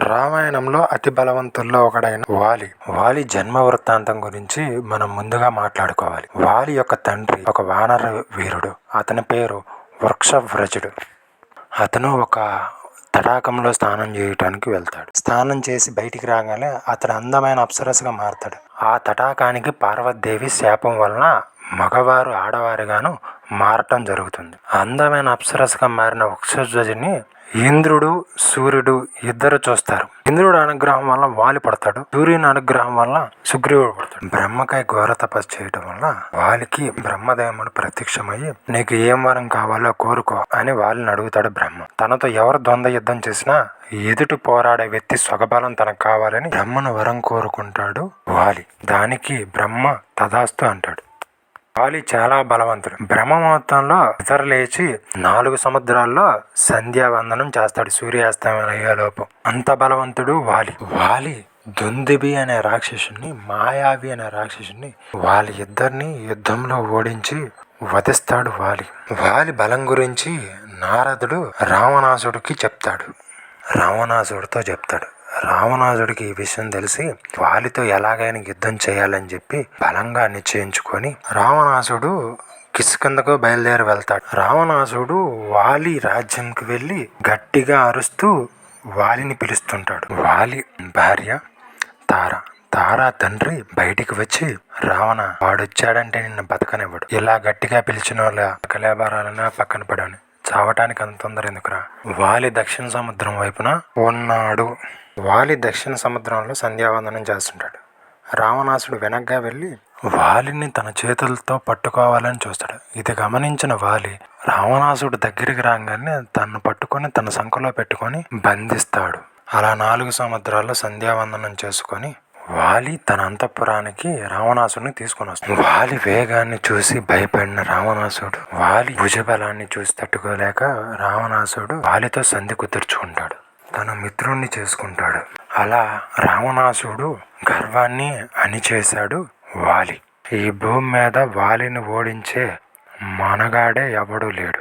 రామాయణంలో అతి బలవంతుల్లో ఒకడైన వాలి జన్మ వృత్తాంతం గురించి మనం ముందుగా మాట్లాడుకోవాలి. వాలి యొక్క తండ్రి ఒక వానర వీరుడు. అతని పేరు వృక్షవ్రజుడు. అతను ఒక తటాకంలో స్నానం చేయటానికి వెళ్తాడు. స్నానం చేసి బయటికి రాగానే అతడు అందమైన అప్సరసగా మారతాడు. ఆ తటాకానికి పార్వతీదేవి శాపం వలన మగవారు ఆడవారిగాను మారటం జరుగుతుంది. అందమైన అప్సరసగా మారిన వృక్షధ్వజుని ఇంద్రుడు, సూర్యుడు ఇద్దరు చూస్తారు. ఇంద్రుడు అనుగ్రహం వల్ల వాలి పడతాడు. సూర్యుని అనుగ్రహం వల్ల సుగ్రీవుడు పడతాడు. బ్రహ్మకై ఘోర తపస్సు చేయడం వల్ల వాలికి బ్రహ్మదేవుడు ప్రత్యక్షమయ్యి నీకు ఏం వరం కావాలో కోరుకో అని వాలిని అడుగుతాడు బ్రహ్మ. తనతో ఎవరు ద్వంద్వ యుద్ధం చేసినా ఎదుటి పోరాడే వ్యక్తి స్వగబలం తనకు కావాలని బ్రహ్మను వరం కోరుకుంటాడు వాలి. దానికి బ్రహ్మ తదాస్తు అంటాడు. వాలి చాలా బలవంతుడు. బ్రహ్మ ముహూర్తంలో నిద్రలేచి 4 సముద్రాల్లో సంధ్యావందనం చేస్తాడు సూర్యాస్తమయం అయ్యేలోపు. అంత బలవంతుడు వాలి దుందుబి అనే రాక్షసుని, మాయావి అనే రాక్షసుని వాళ్ళ ఇద్దరిని యుద్ధంలో ఓడించి వధిస్తాడు వాలి బలం గురించి నారదుడు రావణాసుడితో చెప్తాడు. రావణాసుడికి ఈ విషయం తెలిసి వాలితో ఎలాగైనా యుద్ధం చేయాలని చెప్పి బలంగా నిశ్చయించుకొని రావణాసుడు కిష్కింధకు బయలుదేరి వెళ్తాడు. రావణాసుడు వాలి రాజ్యంకి వెళ్ళి గట్టిగా అరుస్తూ వాలిని పిలుస్తుంటాడు. వాలి భార్య తారా తండ్రి బయటికి వచ్చి రావణ వాడొచ్చాడంటే నిన్ను బతకనివ్వడు. ఇలా గట్టిగా పిలిచిన వాళ్ళ కలేబరాలన్నా పక్కన పడని చావటానికి అంత తొందర ఎందుకురా. వాలి దక్షిణ సముద్రం వైపున ఉన్నాడు. వాలి దక్షిణ సముద్రంలో సంధ్యావందనం చేస్తుంటాడు. రావణాసుడు వెనక్గా వెళ్ళి వాలిని తన చేతులతో పట్టుకోవాలని చూస్తాడు. ఇది గమనించిన వాలి రావణాసుడు దగ్గరికి రాగానే తను పట్టుకొని తన సంఖలో పెట్టుకొని బంధిస్తాడు. అలా 4 సముద్రాల్లో సంధ్యావందనం చేసుకొని వాలి తన అంతఃపురానికి రావణాసుడిని తీసుకొని వస్తాడు. వాలి వేగాన్ని చూసి భయపడిన రావణాసుడు వాలి భుజబలాన్ని చూసి తట్టుకోలేక రావణాసుడు వాలితో సంధి కుదుర్చుకుంటాడు. తన మిత్రుణ్ణి చేసుకుంటాడు. అలా రావణాసుడు గర్వాన్ని అణిచేశాడు వాలి. ఈ భూమి మీద వాలిని ఓడించే మనగాడే ఎవడూ లేడు.